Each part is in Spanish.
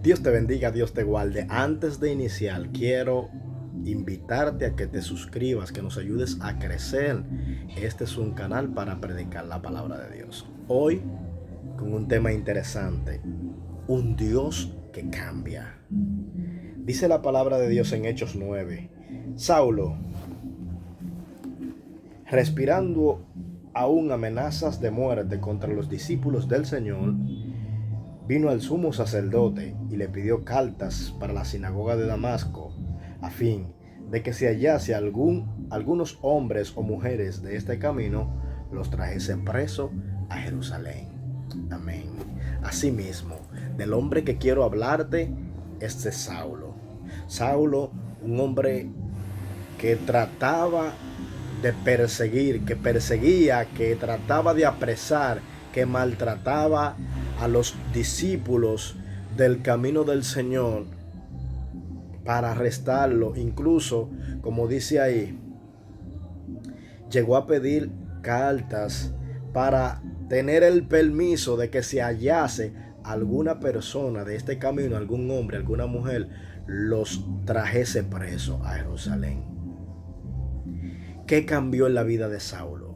Dios te bendiga, Dios te guarde. Antes de iniciar, quiero invitarte a que te suscribas, que nos ayudes a crecer. Este es un canal para predicar la palabra de Dios. Hoy, con un tema interesante, un Dios que cambia. Dice la palabra de Dios en Hechos 9. Saulo, respirando aún amenazas de muerte contra los discípulos del Señor, vino al sumo sacerdote y le pidió cartas para la sinagoga de Damasco, a fin de que si hallase algunos hombres o mujeres de este camino, los trajese preso a Jerusalén. Amén. Asimismo, del hombre que quiero hablarte es de Saulo. Saulo, un hombre que trataba de perseguir, que perseguía, que trataba de apresar, que maltrataba a los discípulos del camino del Señor para arrestarlo. Incluso, como dice ahí, llegó a pedir cartas para tener el permiso de que se hallase alguna persona de este camino, algún hombre, alguna mujer, los trajese preso a Jerusalén. ¿Qué cambió en la vida de Saulo?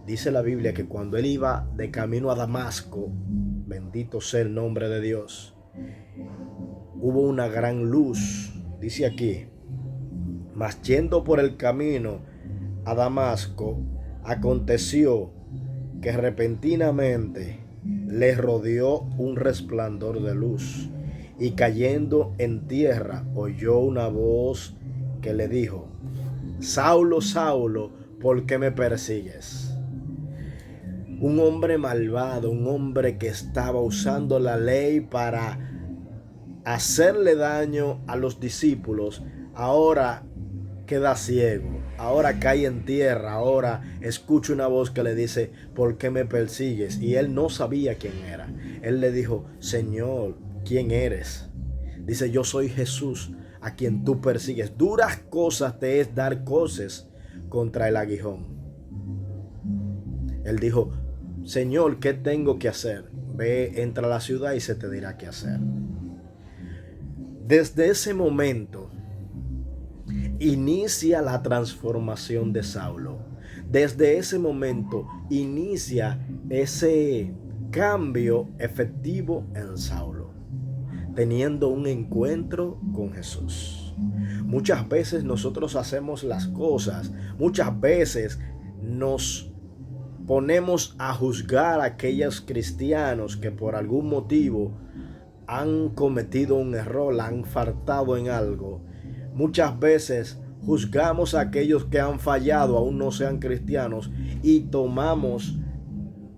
Dice la Biblia que cuando él iba de camino a Damasco, bendito sea el nombre de Dios, hubo una gran luz. Dice aquí, mas yendo por el camino a Damasco, aconteció que repentinamente le rodeó un resplandor de luz, y cayendo en tierra oyó una voz que le dijo: Saulo, Saulo, ¿por qué me persigues? Un hombre malvado, un hombre que estaba usando la ley para hacerle daño a los discípulos, ahora queda ciego, ahora cae en tierra, ahora escucha una voz que le dice: ¿por qué me persigues? Y él no sabía quién era. Él le dijo: Señor, ¿quién eres? Dice: yo soy Jesús, a quien tú persigues. Duras cosas te es dar coces contra el aguijón. Él dijo: Señor, ¿qué tengo que hacer? Ve, entra a la ciudad y se te dirá qué hacer. Desde ese momento inicia la transformación de Saulo. Desde ese momento inicia ese cambio efectivo en Saulo, teniendo un encuentro con Jesús. Muchas veces nosotros hacemos las cosas, muchas veces nos ponemos a juzgar a aquellos cristianos que por algún motivo han cometido un error, la han faltado en algo. Muchas veces juzgamos a aquellos que han fallado, aún no sean cristianos, y tomamos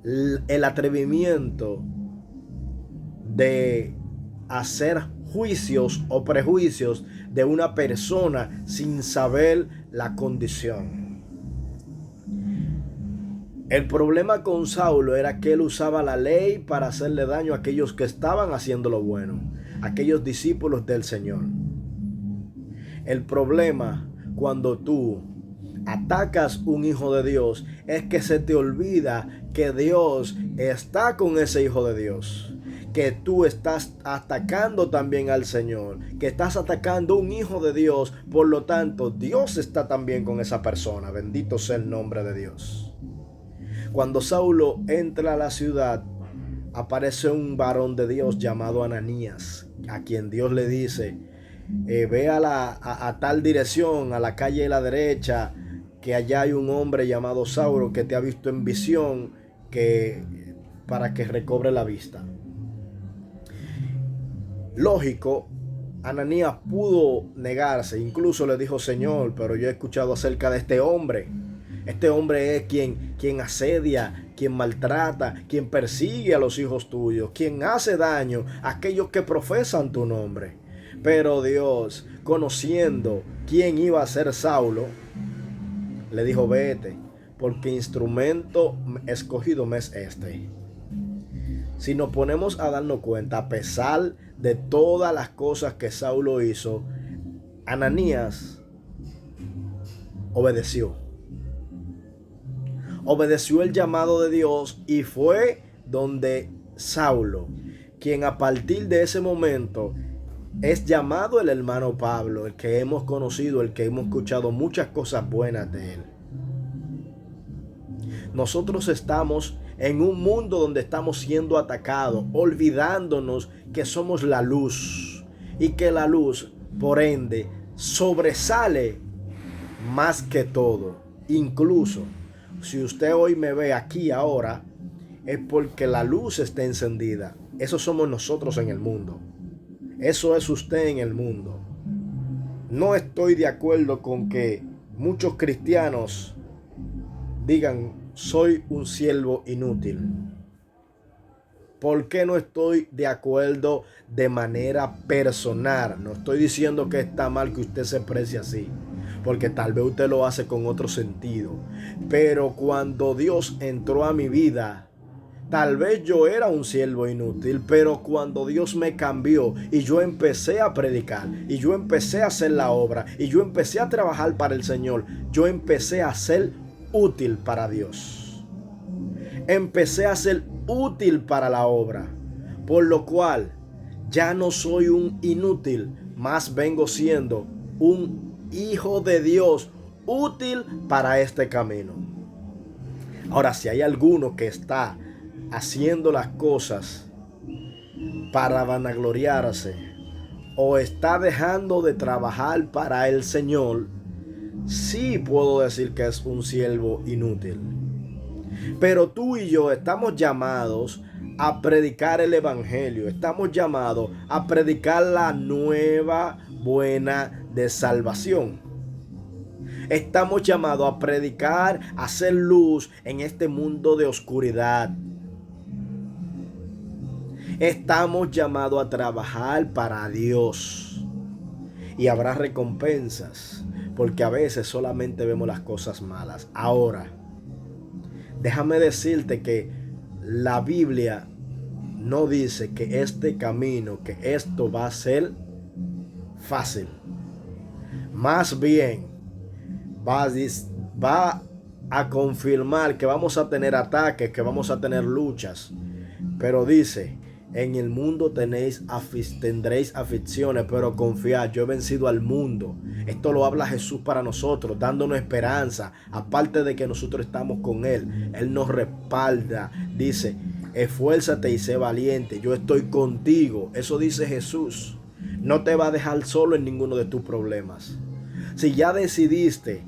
el atrevimiento de hacer juicios o prejuicios de una persona sin saber la condición. El problema con Saulo era que él usaba la ley para hacerle daño a aquellos que estaban haciendo lo bueno, aquellos discípulos del Señor. El problema cuando tú atacas un hijo de Dios es que se te olvida que Dios está con ese hijo de Dios, que tú estás atacando también al Señor, que estás atacando un hijo de Dios. Por lo tanto, Dios está también con esa persona. Bendito sea el nombre de Dios. Cuando Saulo entra a la ciudad, aparece un varón de Dios llamado Ananías, a quien Dios le dice: ve a tal dirección, a la calle de la derecha, que allá hay un hombre llamado Saulo que te ha visto en visión, para que recobre la vista. Lógico, Ananías pudo negarse, incluso le dijo: Señor, pero yo he escuchado acerca de este hombre. Este hombre es quien asedia, quien maltrata, quien persigue a los hijos tuyos, quien hace daño a aquellos que profesan tu nombre. Pero Dios, conociendo quién iba a ser Saulo, le dijo: vete, porque instrumento escogido me es este. Si nos ponemos a darnos cuenta, a pesar de todas las cosas que Saulo hizo, Ananías obedeció. Obedeció el llamado de Dios y fue donde Saulo. quien a partir de ese momento es llamado el hermano Pablo, el que hemos conocido, el que hemos escuchado muchas cosas buenas de él. Nosotros estamos en un mundo donde estamos siendo atacados, olvidándonos que somos la luz y que la luz, por ende, sobresale más que todo. Incluso, si usted hoy me ve aquí ahora, es porque la luz está encendida. Eso somos nosotros en el mundo. Eso es usted en el mundo. No estoy de acuerdo con que muchos cristianos digan: soy un siervo inútil. ¿Por qué no estoy de acuerdo de manera personal? No estoy diciendo que está mal que usted se exprese así, porque tal vez usted lo hace con otro sentido. Pero cuando Dios entró a mi vida, tal vez yo era un siervo inútil, pero cuando Dios me cambió y yo empecé a predicar, y yo empecé a hacer la obra, y yo empecé a trabajar para el Señor, yo empecé a ser útil para Dios. Empecé a ser útil para la obra, por lo cual ya no soy un inútil, más vengo siendo un hijo de Dios útil para este camino. Ahora, si hay alguno que está haciendo las cosas para vanagloriarse o está dejando de trabajar para el Señor, sí puedo decir que es un siervo inútil. Pero tú y yo estamos llamados a predicar el evangelio. Estamos llamados a predicar la nueva buena de salvación. Estamos llamados a predicar, a hacer luz en este mundo de oscuridad. Estamos llamados a trabajar para Dios. Y habrá recompensas, porque a veces solamente vemos las cosas malas. Ahora, déjame decirte que la Biblia no dice que este camino, que esto va a ser fácil. Más bien, va a confirmar que vamos a tener ataques, que vamos a tener luchas. Pero dice: en el mundo tendréis aflicciones, pero confiad, yo he vencido al mundo. Esto lo habla Jesús para nosotros, dándonos esperanza. Aparte de que nosotros estamos con Él, Él nos respalda. Dice: esfuérzate y sé valiente, yo estoy contigo. Eso dice Jesús. No te va a dejar solo en ninguno de tus problemas. Si ya decidiste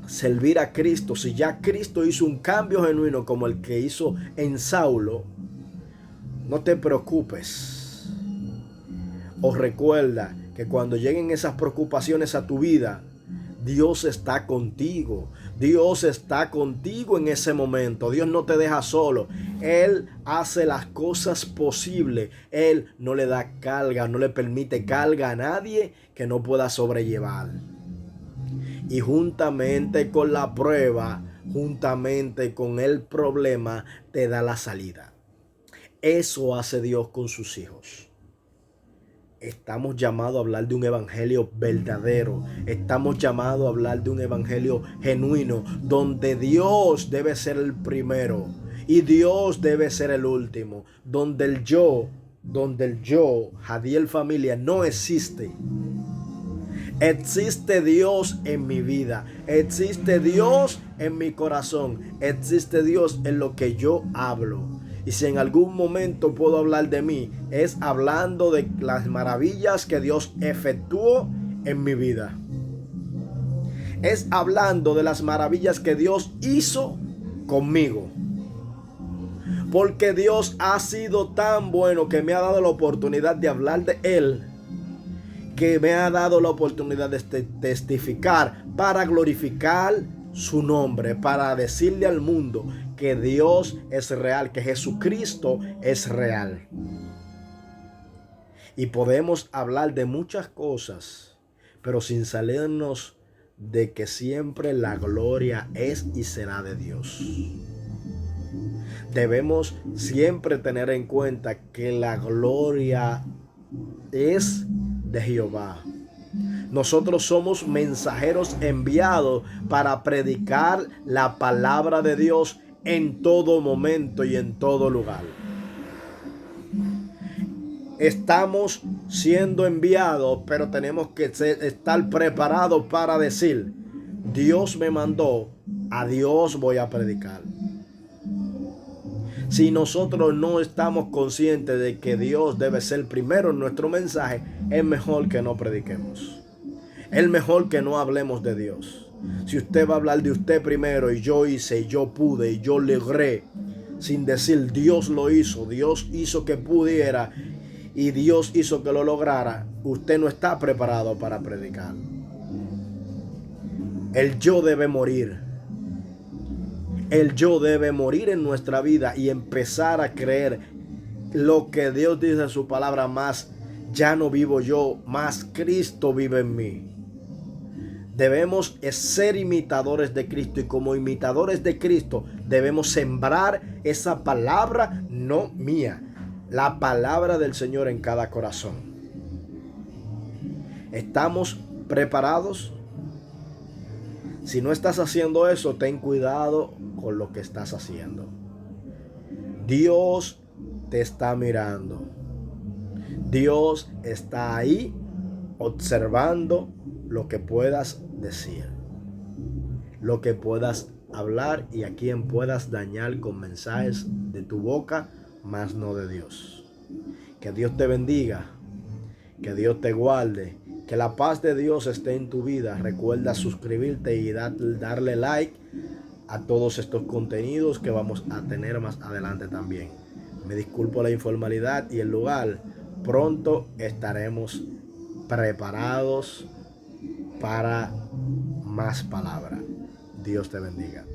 servir a Cristo, si ya Cristo hizo un cambio genuino como el que hizo en Saulo, no te preocupes. O recuerda que cuando lleguen esas preocupaciones a tu vida, Dios está contigo. Dios está contigo en ese momento. Dios no te deja solo. Él hace las cosas posibles. Él no le da carga, no le permite carga a nadie que no pueda sobrellevar. Y juntamente con la prueba, juntamente con el problema, te da la salida. Eso hace Dios con sus hijos. Estamos llamados a hablar de un evangelio verdadero. Estamos llamados a hablar de un evangelio genuino, donde Dios debe ser el primero y Dios debe ser el último. Donde el yo, Jadiel familia, no existe. Existe Dios en mi vida, existe Dios en mi corazón, existe Dios en lo que yo hablo. Y si en algún momento puedo hablar de mí, es hablando de las maravillas que Dios efectuó en mi vida. Es hablando de las maravillas que Dios hizo conmigo. Porque Dios ha sido tan bueno que me ha dado la oportunidad de hablar de Él, que me ha dado la oportunidad de testificar para glorificar su nombre, para decirle al mundo que Dios es real, que Jesucristo es real. Y podemos hablar de muchas cosas, pero sin salirnos de que siempre la gloria es y será de Dios. Debemos siempre tener en cuenta que la gloria es de Jehová. Nosotros somos mensajeros enviados para predicar la palabra de Dios en todo momento y en todo lugar. Estamos siendo enviados, pero tenemos que estar preparados para decir: Dios me mandó, a Dios voy a predicar. Si nosotros no estamos conscientes de que Dios debe ser primero en nuestro mensaje, es mejor que no prediquemos. Es mejor que no hablemos de Dios. Si usted va a hablar de usted primero, y yo hice, y yo pude, y yo logré, sin decir Dios lo hizo, Dios hizo que pudiera, y Dios hizo que lo lograra, usted no está preparado para predicar. El yo debe morir. El yo debe morir en nuestra vida y empezar a creer lo que Dios dice en su palabra: más ya no vivo yo, más Cristo vive en mí. Debemos ser imitadores de Cristo, y como imitadores de Cristo debemos sembrar esa palabra, no mía, la palabra del Señor en cada corazón. ¿Estamos preparados? Si no estás haciendo eso, ten cuidado con lo que estás haciendo. Dios te está mirando. Dios está ahí observando lo que puedas decir, lo que puedas hablar y a quien puedas dañar con mensajes de tu boca, mas no de Dios. Que Dios te bendiga, que Dios te guarde, que la paz de Dios esté en tu vida. Recuerda suscribirte y darle like a todos estos contenidos que vamos a tener más adelante también. Me disculpo la informalidad y el lugar. Pronto estaremos preparados para más palabra. Dios te bendiga.